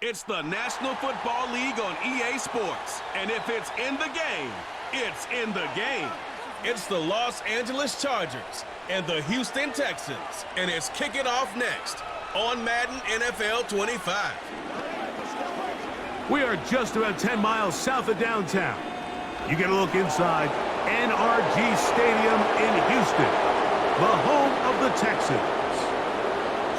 It's the National Football League on EA Sports. And if it's in the game, it's in the game. It's the Los Angeles Chargers and the Houston Texans. And it's Kick It Off next on Madden NFL 25. We are just about 10 miles south of downtown. You get a look inside NRG Stadium in Houston, the home of the Texans.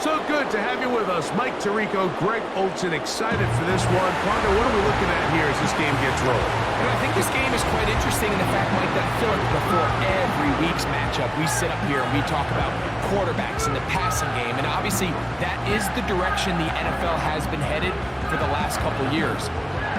So good to have you with us. Mike Tirico, Greg Olsen, excited for this one. Partner, what are we looking at here as this game gets rolling? You know, I think this game is quite interesting in the fact, Mike, that I feel like before every week's matchup, we sit up here and we talk about quarterbacks in the passing game. And obviously, that is the direction the NFL has been headed for the last couple years.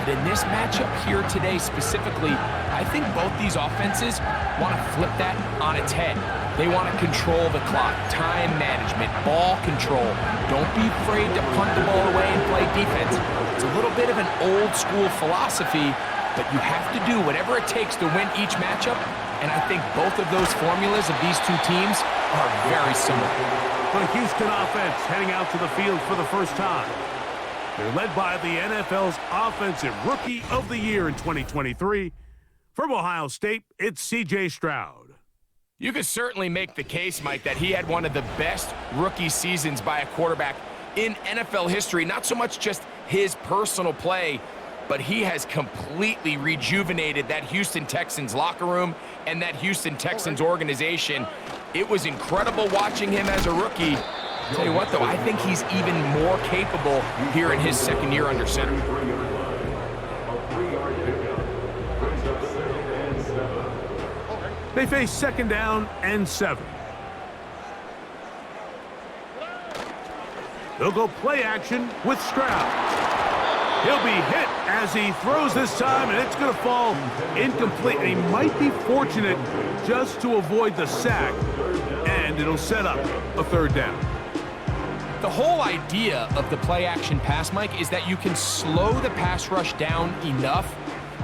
But in this matchup here today specifically, I think both these offenses want to flip that on its head. They want to control the clock, time management, ball control. Don't be afraid to punt the ball away and play defense. It's a little bit of an old school philosophy, but you have to do whatever it takes to win each matchup. And I think both of those formulas of these two teams are very similar. The Houston offense heading out to the field for the first time. They're led by the NFL's Offensive Rookie of the Year in 2023. From Ohio State, it's C.J. Stroud. You could certainly make the case, Mike, that he had one of the best rookie seasons by a quarterback in NFL history. Not so much just his personal play, but he has completely rejuvenated that Houston Texans locker room and that Houston Texans organization. It was incredible watching him as a rookie. I'll tell you what, though, I think he's even more capable here in his second year under center. They face second down and 7. They'll go play action with Stroud. He'll be hit as he throws this time, and it's going to fall incomplete. And he might be fortunate just to avoid the sack, and it'll set up a third down. The whole idea of the play action pass, Mike, is that you can slow the pass rush down enough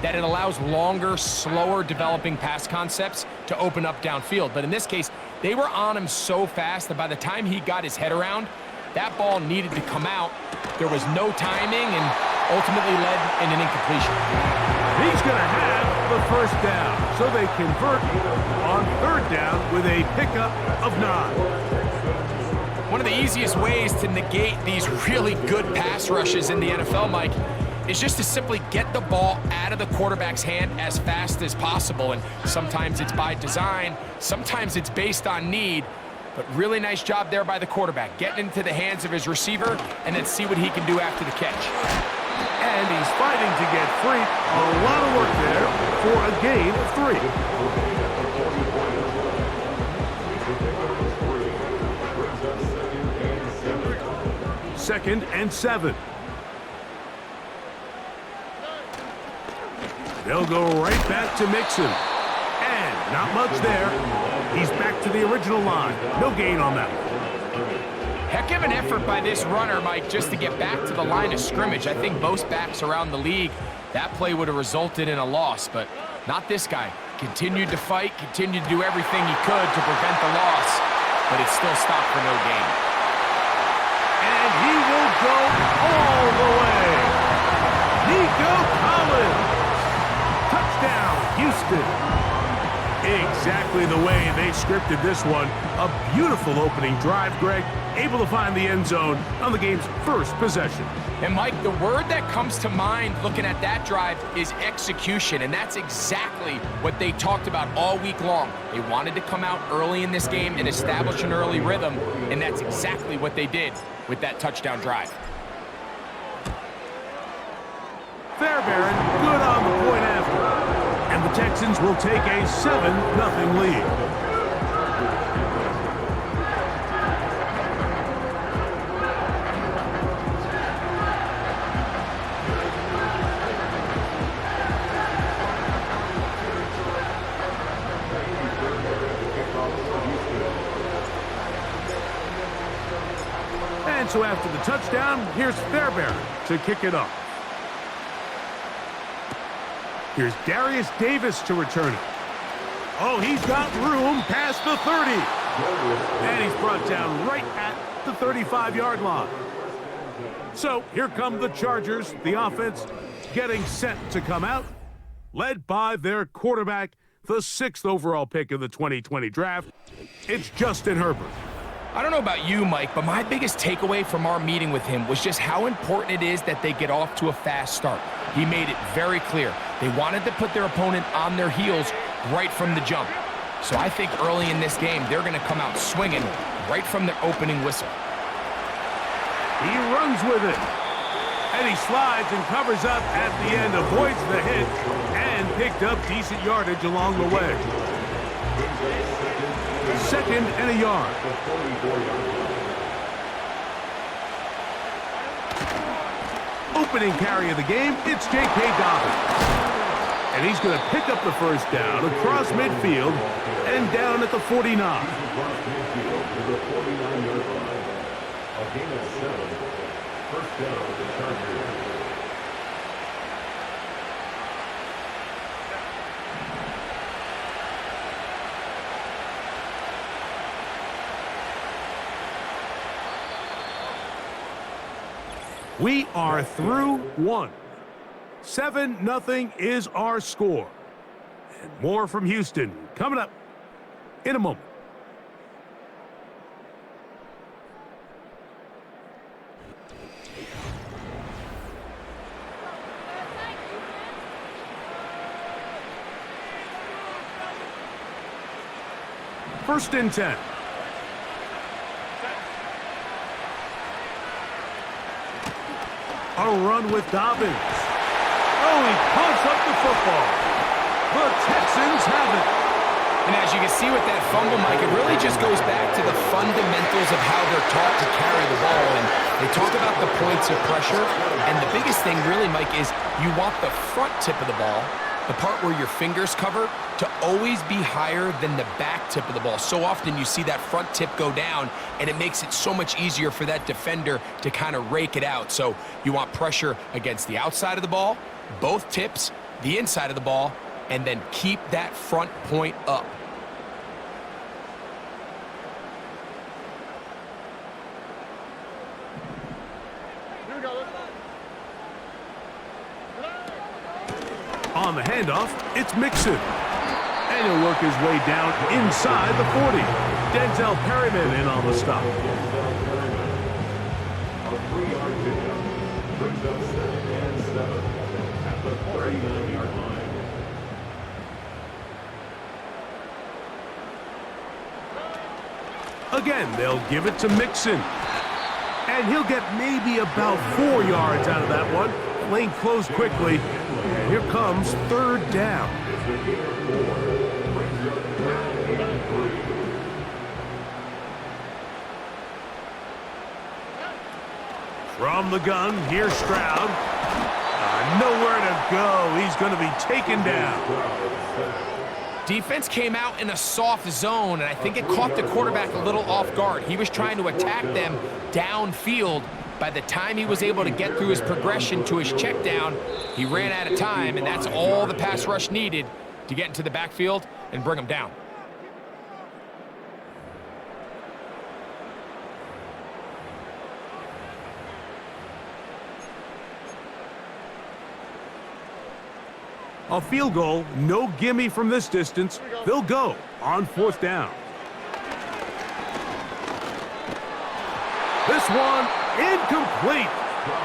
that it allows longer, slower developing pass concepts to open up downfield. But in this case, they were on him so fast that by the time he got his head around, that ball needed to come out. There was no timing and ultimately led in an incompletion. He's going to have the first down, so they convert on third down with a pickup of 9. One of the easiest ways to negate these really good pass rushes in the NFL, Mike, is just to simply get the ball out of the quarterback's hand as fast as possible. And sometimes it's by design, sometimes it's based on need, but really nice job there by the quarterback, getting into the hands of his receiver and then see what he can do after the catch. And he's fighting to get free. A lot of work there for a gain of 3. Second and 7. They'll go right back to Mixon. And not much there. He's back to the original line. No gain on that one. Heck of an effort by this runner, Mike, just to get back to the line of scrimmage. I think most backs around the league, that play would have resulted in a loss, but not this guy. Continued to fight, continued to do everything he could to prevent the loss, but it still stopped for no gain. And he will go all the way. Nico Collins. Touchdown, Houston. Exactly the way they scripted this one. A beautiful opening drive, Greg. Able to find the end zone on the game's first possession. And Mike, the word that comes to mind looking at that drive is execution, and that's exactly what they talked about all week long. They wanted to come out early in this game and establish an early rhythm, and that's exactly what they did with that touchdown drive. Fairbairn, good on the point after. And the Texans will take a 7-0 lead. And so after the touchdown, here's Fairbairn to kick it off. Here's Darius Davis to return it. Oh, he's got room past the 30. And he's brought down right at the 35-yard line. So here come the Chargers, the offense getting set to come out, led by their quarterback, the 6th overall pick in the 2020 draft. It's Justin Herbert. I don't know about you, Mike, but my biggest takeaway from our meeting with him was just how important it is that they get off to a fast start. He made it very clear. They wanted to put their opponent on their heels right from the jump. So I think early in this game, they're going to come out swinging right from the opening whistle. He runs with it. And he slides and covers up at the end, avoids the hit, and picked up decent yardage along the way. 2nd and a yard. Opening carry of the game, it's J.K. Dobbins. And he's going to pick up the first down across midfield and down at the 49. We are through one. 7-0 is our score. And more from Houston coming up in a moment. First and 10. A run with Dobbins. Oh, he punts up the football. The Texans have it. And as you can see with that fumble, Mike, it really just goes back to the fundamentals of how they're taught to carry the ball. And they talk about the points of pressure. And the biggest thing really, Mike, is you want the front tip of the ball, the part where your fingers cover, to always be higher than the back tip of the ball. So often you see that front tip go down, and it makes it so much easier for that defender to kind of rake it out. So you want pressure against the outside of the ball, both tips, the inside of the ball, and then keep that front point up. On the handoff, it's Mixon. And he'll work his way down inside the 40. Denzel Perryman in on the stop. Again, they'll give it to Mixon. And he'll get maybe about 4 yards out of that one. Lane closed quickly. And here comes 3rd down. From the gun, here's Stroud. Nowhere to go. He's going to be taken down. Defense came out in a soft zone, and I think it caught the quarterback a little off guard. He was trying to attack them downfield. By the time he was able to get through his progression to his check down, he ran out of time, and that's all the pass rush needed to get into the backfield and bring him down. A field goal, no gimme from this distance. They'll go on 4th down. This one incomplete.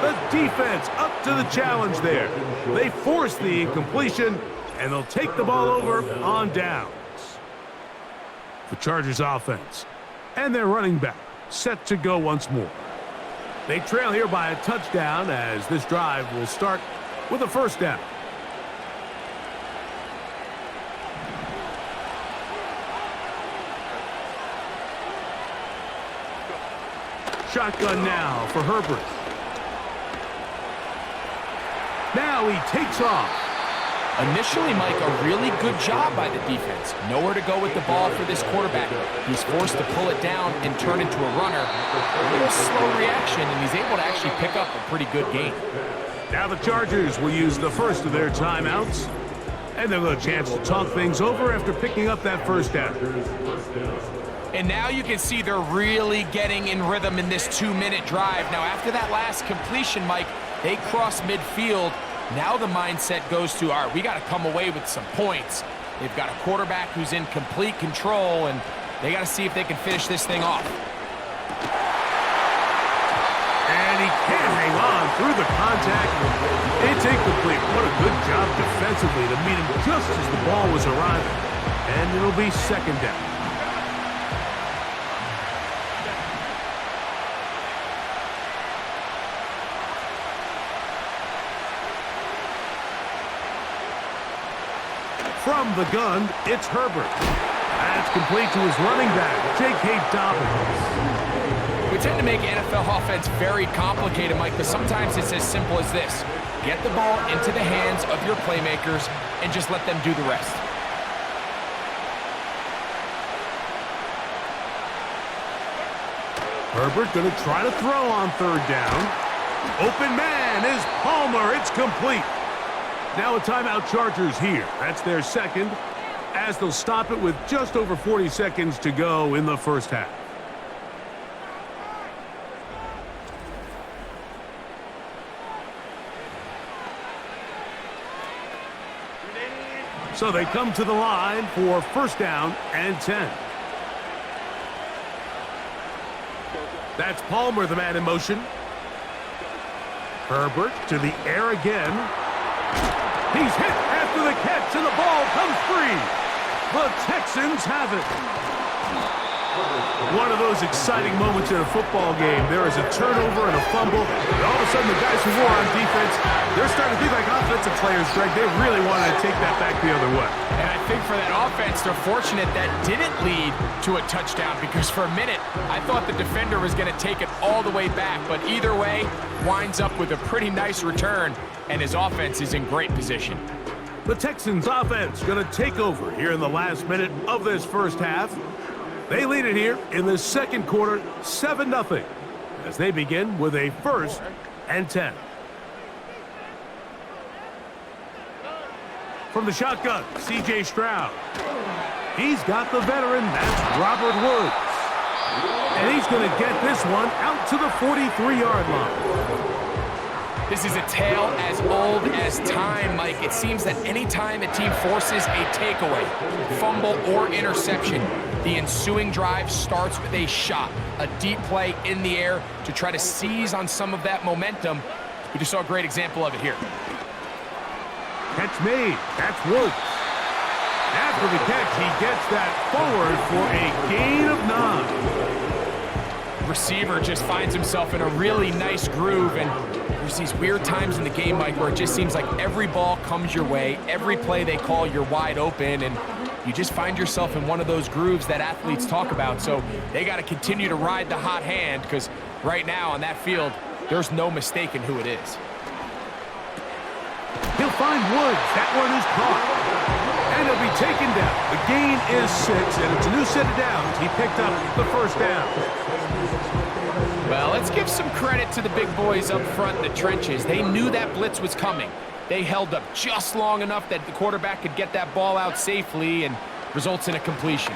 The defense up to the challenge there. They force the incompletion, and they'll take the ball over on downs. The Chargers offense and their running back set to go once more. They trail here by a touchdown as this drive will start with a 1st down. Shotgun now for Herbert. Now he takes off. Initially, Mike, a really good job by the defense. Nowhere to go with the ball for this quarterback. He's forced to pull it down and turn into a runner. A little slow reaction, and he's able to actually pick up a pretty good gain. Now the Chargers will use the first of their timeouts. And they'll have a chance to talk things over after picking up that 1st down. And now you can see they're really getting in rhythm in this 2-minute drive. Now, after that last completion, Mike, they cross midfield. Now the mindset goes to, all right, we got to come away with some points. They've got a quarterback who's in complete control, and they got to see if they can finish this thing off. And he can't hang on through the contact. It's incomplete. What a good job defensively to meet him just as the ball was arriving. And it'll be second down. From the gun, it's Herbert. That's complete to his running back, J.K. Dobbins. We tend to make NFL offense very complicated, Mike, but sometimes it's as simple as this. Get the ball into the hands of your playmakers and just let them do the rest. Herbert going to try to throw on third down. Open man is Palmer. It's complete. Now a timeout Chargers here. That's their second, as they'll stop it with just over 40 seconds to go in the first half. So they come to the line for first down and 10. That's Palmer, the man in motion. Herbert to the air again. He's hit after the catch, and the ball comes free. The Texans have it. One of those exciting moments in a football game. There is a turnover and a fumble, and all of a sudden the guys who were on defense, they're starting to think like offensive players, Greg. They really wanted to take that back the other way. And I think for that offense, they're fortunate that didn't lead to a touchdown, because for a minute, I thought the defender was going to take it all the way back. But either way, winds up with a pretty nice return, and his offense is in great position. The Texans offense going to take over here in the last minute of this first half. They lead it here in the second quarter, 7-0, as they begin with a first and 10. From the shotgun, C.J. Stroud. He's got the veteran, that's Robert Woods. And he's going to get this one out to the 43-yard line. This is a tale as old as time, Mike. It seems that any time a team forces a takeaway, fumble, or interception, the ensuing drive starts with a shot, a deep play in the air to try to seize on some of that momentum. We just saw a great example of it here. Catch made. That's Woods. After the catch, he gets that forward for a gain of 9. Receiver just finds himself in a really nice groove, and there's these weird times in the game, Mike, where it just seems like every ball comes your way, every play they call, you're wide open, and you just find yourself in one of those grooves that athletes talk about. So they got to continue to ride the hot hand, because right now on that field, there's no mistaking who it is. He'll find Woods. That one is caught. And he'll be taken down. The gain is 6, and it's a new set of downs. He picked up the first down. Well, let's give some credit to the big boys up front in the trenches. They knew that blitz was coming. They held up just long enough that the quarterback could get that ball out safely, and results in a completion.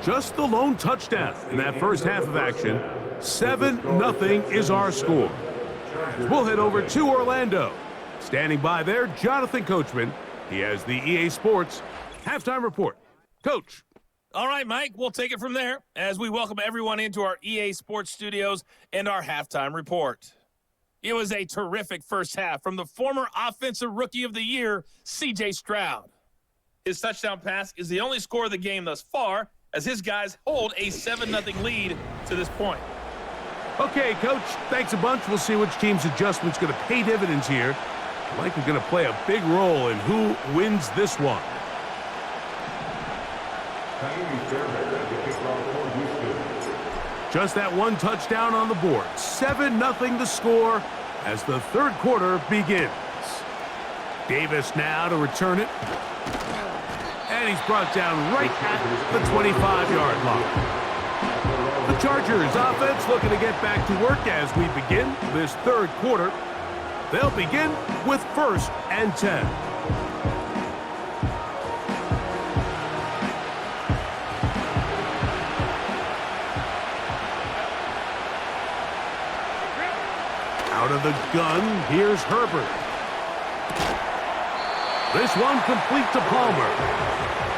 Just the lone touchdown in that first half of action. 7-0 is our score. We'll head over to Orlando. Standing by there, Jonathan Coachman. He has the EA Sports halftime report. Coach. All right, Mike, we'll take it from there as we welcome everyone into our EA Sports studios and our halftime report. It was a terrific first half from the former Offensive Rookie of the Year, C.J. Stroud. His touchdown pass is the only score of the game thus far, as his guys hold a 7-0 lead to this point. Okay, Coach, thanks a bunch. We'll see which team's adjustment's going to pay dividends here. Likely going to play a big role in who wins this one. Just that one touchdown on the board. 7-0 the score as the third quarter begins. Davis now to return it. And he's brought down right at the 25-yard line. The Chargers offense looking to get back to work as we begin this third quarter. They'll begin with 1st and 10. Out of the gun, here's Herbert. This one complete to Palmer.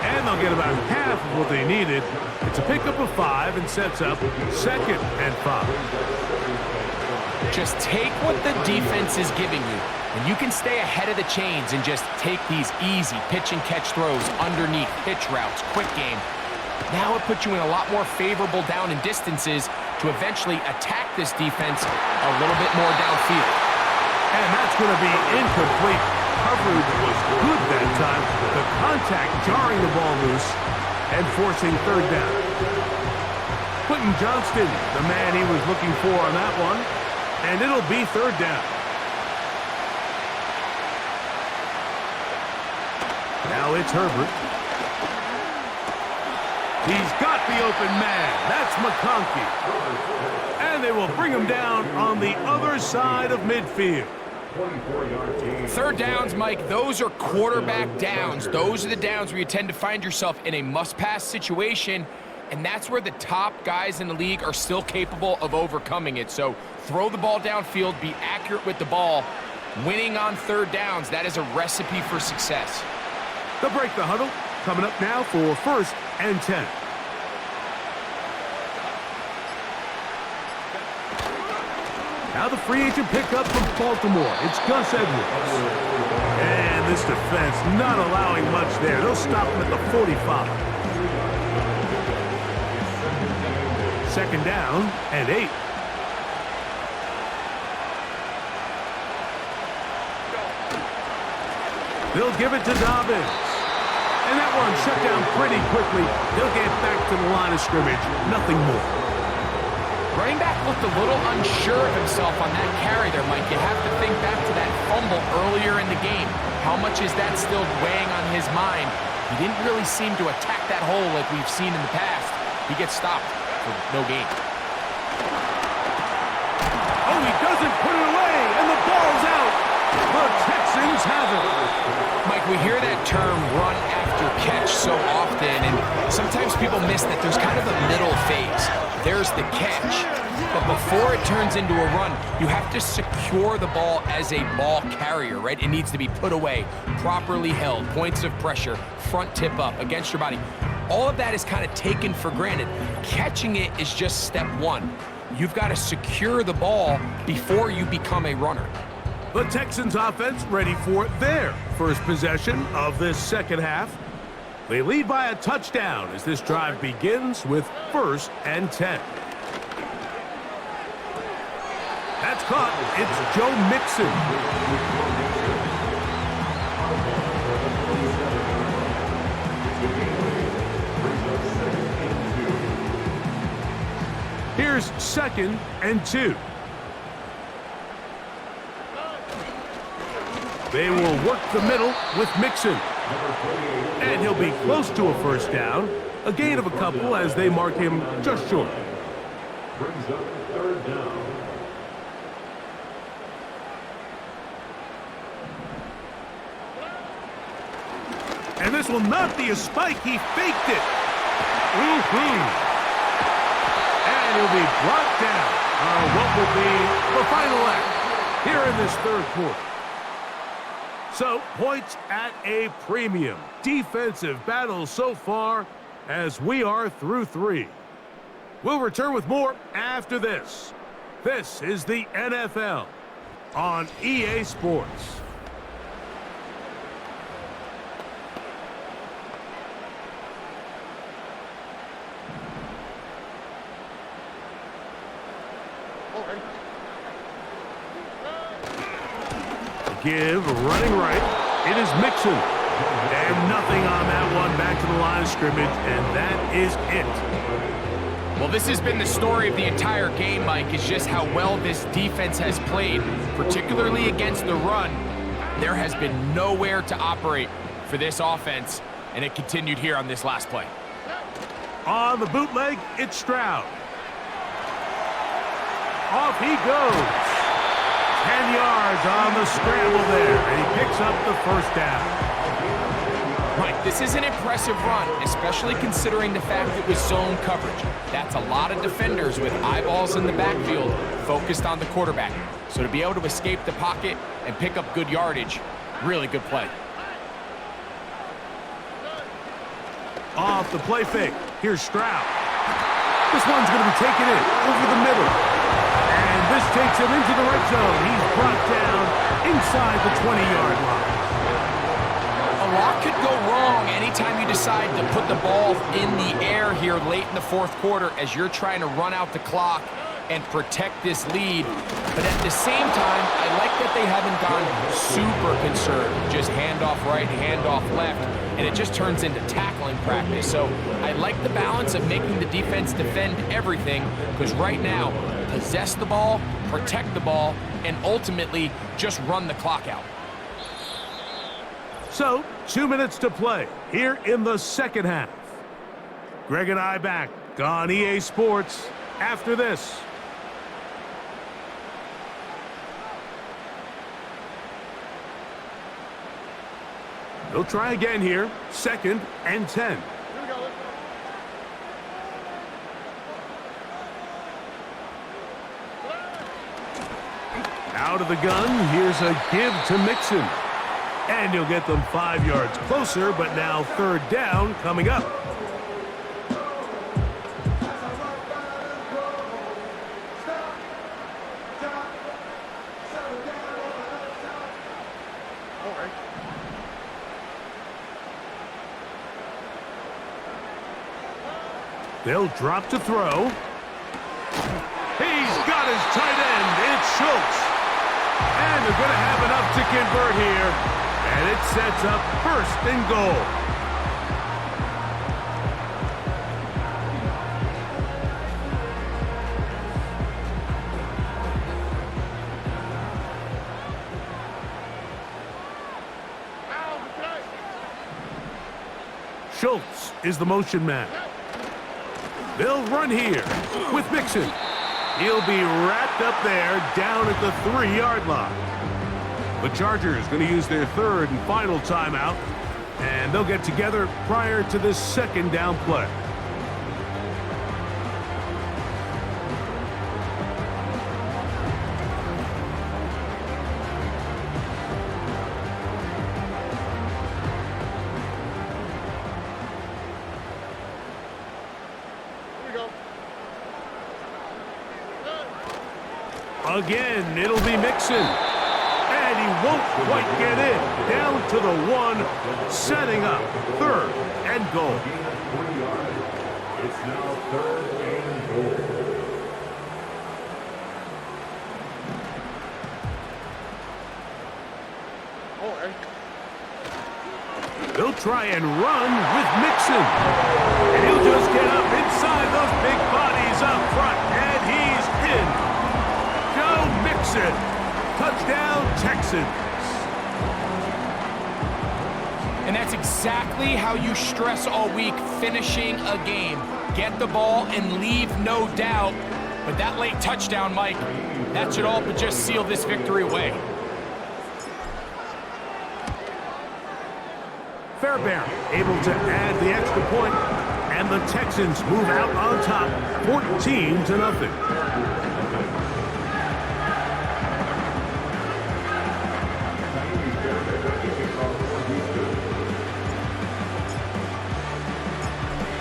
And they'll get about half of what they needed. It's a pickup of 5 and sets up 2nd and 5. Just take what the defense is giving you, and you can stay ahead of the chains and just take these easy pitch and catch throws underneath, pitch routes, quick game. Now it puts you in a lot more favorable down and distances to eventually attack this defense a little bit more downfield. And that's going to be incomplete. Coverage was good that time. The contact jarring the ball loose and forcing 3rd down. Quentin Johnston, the man he was looking for on that one. And it'll be 3rd down. Now it's Herbert. He's got the open man. That's McConkey. And they will bring him down on the other side of midfield. 3rd downs, Mike, those are quarterback downs. Those are the downs where you tend to find yourself in a must-pass situation, and that's where the top guys in the league are still capable of overcoming it. So throw the ball downfield, be accurate with the ball. Winning on 3rd downs, that is a recipe for success. They'll break the huddle. Coming up now for 1st and 10. Now the free agent pickup from Baltimore. It's Gus Edwards. And this defense not allowing much there. They'll stop him at the 45. 2nd down and 8. They'll give it to Dobbins. And that one shut down pretty quickly. They'll get back to the line of scrimmage. Nothing more. Running back looked a little unsure of himself on that carry there, Mike. You have to think back to that fumble earlier in the game. How much is that still weighing on his mind? He didn't really seem to attack that hole like we've seen in the past. He gets stopped for no gain. Oh, he doesn't put it away, and the ball's out. The Texans have it. Mike, we hear that term run after catch so often, and sometimes people miss that there's kind of a middle phase. There's the catch, but before it turns into a run, you have to secure the ball as a ball carrier, right? It needs to be put away, properly held, points of pressure, front tip up against your body. All of that is kind of taken for granted. Catching it is just step 1. You've got to secure the ball before you become a runner. The Texans offense ready for their first possession of this second half. They lead by a touchdown as this drive begins with 1st and 10. That's caught. It's Joe Mixon. Here's 2nd and 2. They will work the middle with Mixon. And he'll be close to a 1st down. A gain of a couple as they mark him just short. Brings up 3rd down. And this will not be a spike. He faked it. And he'll be brought down on what will be the final act here in this 3rd quarter. So, points at a premium. Defensive battle so far as we are through 3. We'll return with more after this. This is the NFL on EA Sports. Give, running right. It is Mixon. And nothing on that one. Back to the line of scrimmage, and that is it. Well, this has been the story of the entire game, Mike, is just how well this defense has played, particularly against the run. There has been nowhere to operate for this offense, and it continued here on this last play. On the bootleg, it's Stroud. Off he goes. 10 yards on the scramble there, and he picks up the first down. Right, this is an impressive run, especially considering the fact it was zone coverage. That's a lot of defenders with eyeballs in the backfield focused on the quarterback. So to be able to escape the pocket and pick up good yardage, really good play. Off the play fake. Here's Stroud. This one's going to be taken in over the middle. And this takes him into the red zone. He's brought down inside the 20-yard line. A lot could go wrong anytime you decide to put the ball in the air here late in the fourth quarter as you're trying to run out the clock and protect this lead. But at the same time, I like that they haven't gone super conservative. Just handoff right, handoff left, and it just turns into tackling practice. So I like the balance of making the defense defend everything, because right now, possess the ball, protect the ball, and ultimately just run the clock out. So, 2 minutes to play here in the second half. Greg and I back on EA Sports after this. They'll try again here. 2nd and 10. Out of the gun, here's a give to Mixon. And he'll get them 5 yards closer, but now 3rd down coming up. They'll drop to throw. He's got his tight end. It's Schultz. And they're going to have enough to convert here. And it sets up 1st and goal. Schultz is the motion man. They'll run here with Mixon. He'll be wrapped up there down at the 3-yard line. The Chargers going to use their 3rd and final timeout, and they'll get together prior to this 2nd down play. Again, it'll be Mixon. And he won't quite get in. Down to the 1, setting up 3rd and goal. 20 yards. It's now 3rd and goal. They'll try and run with Mixon. And he'll just get up inside those big bodies up front. And he's in. Joe Mixon. Touchdown, Texans. And that's exactly how you stress all week, finishing a game. Get the ball and leave no doubt. But that late touchdown, Mike, that should all but just seal this victory away. Fairbairn able to add the extra point, and the Texans move out on top, 14-0.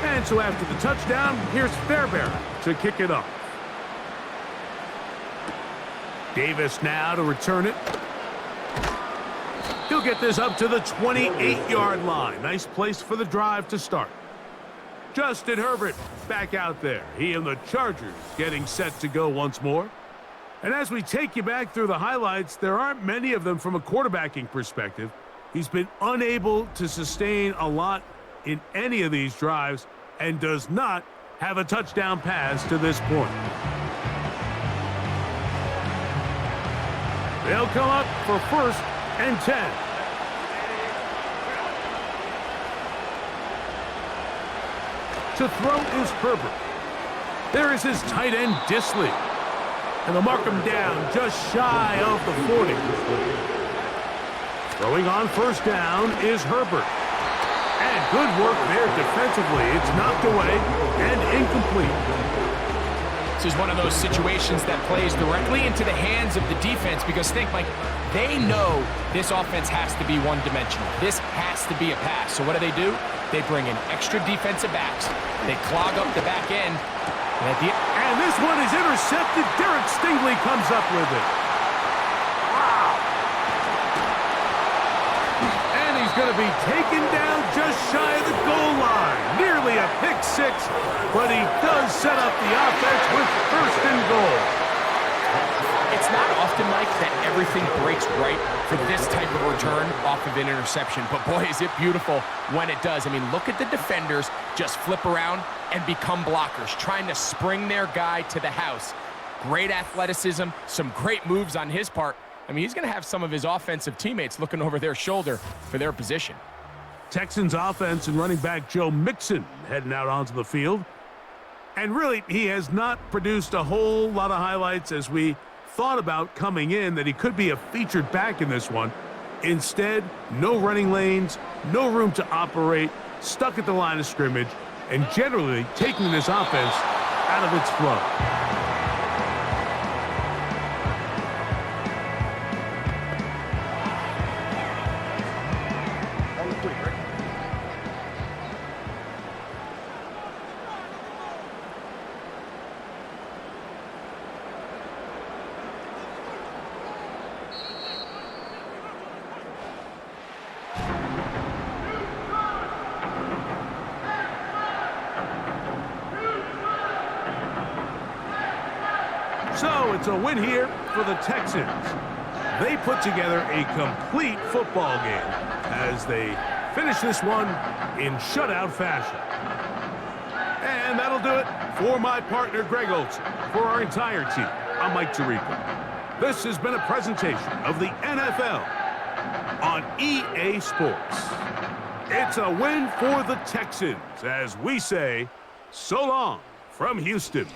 And so after the touchdown, here's Fairbairn to kick it off. Davis now to return it. He'll get this up to the 28-yard line. Nice place for the drive to start. Justin Herbert back out there. He and the Chargers getting set to go once more. And as we take you back through the highlights, there aren't many of them from a quarterbacking perspective. He's been unable to sustain a lot in any of these drives and does not have a touchdown pass to this point. They'll come up for 1st and 10. To throw is Herbert. There is his tight end, Disley. And they'll mark him down just shy of the 40. Throwing on first down is Herbert. And good work there defensively. It's knocked away and incomplete. This is one of those situations that plays directly into the hands of the defense because think, Mike, they know this offense has to be one-dimensional. This has to be a pass. So what do? They bring in extra defensive backs. They clog up the back end. And this one is intercepted. Derek Stingley comes up with it. Wow. And he's going to be taken down just shy of the goal line. Nearly a pick six, but he does set up the offense with first and goal. It's not often, Mike, that everything breaks right for this type of return off of an interception. But, boy, is it beautiful when it does. I mean, look at the defenders just flip around and become blockers, trying to spring their guy to the house. Great athleticism, some great moves on his part. I mean, he's going to have some of his offensive teammates looking over their shoulder for their position. Texans offense and running back Joe Mixon heading out onto the field. And really, he has not produced a whole lot of highlights as we thought about coming in that he could be a featured back in this one. Instead, no running lanes, no room to operate, stuck at the line of scrimmage, and generally taking this offense out of its flow. So it's a win here for the Texans. They put together a complete football game as they finish this one in shutout fashion. And that'll do it for my partner, Greg Olson. For our entire team, I'm Mike Tirico. This has been a presentation of the NFL on EA Sports. It's a win for the Texans as we say, so long from Houston.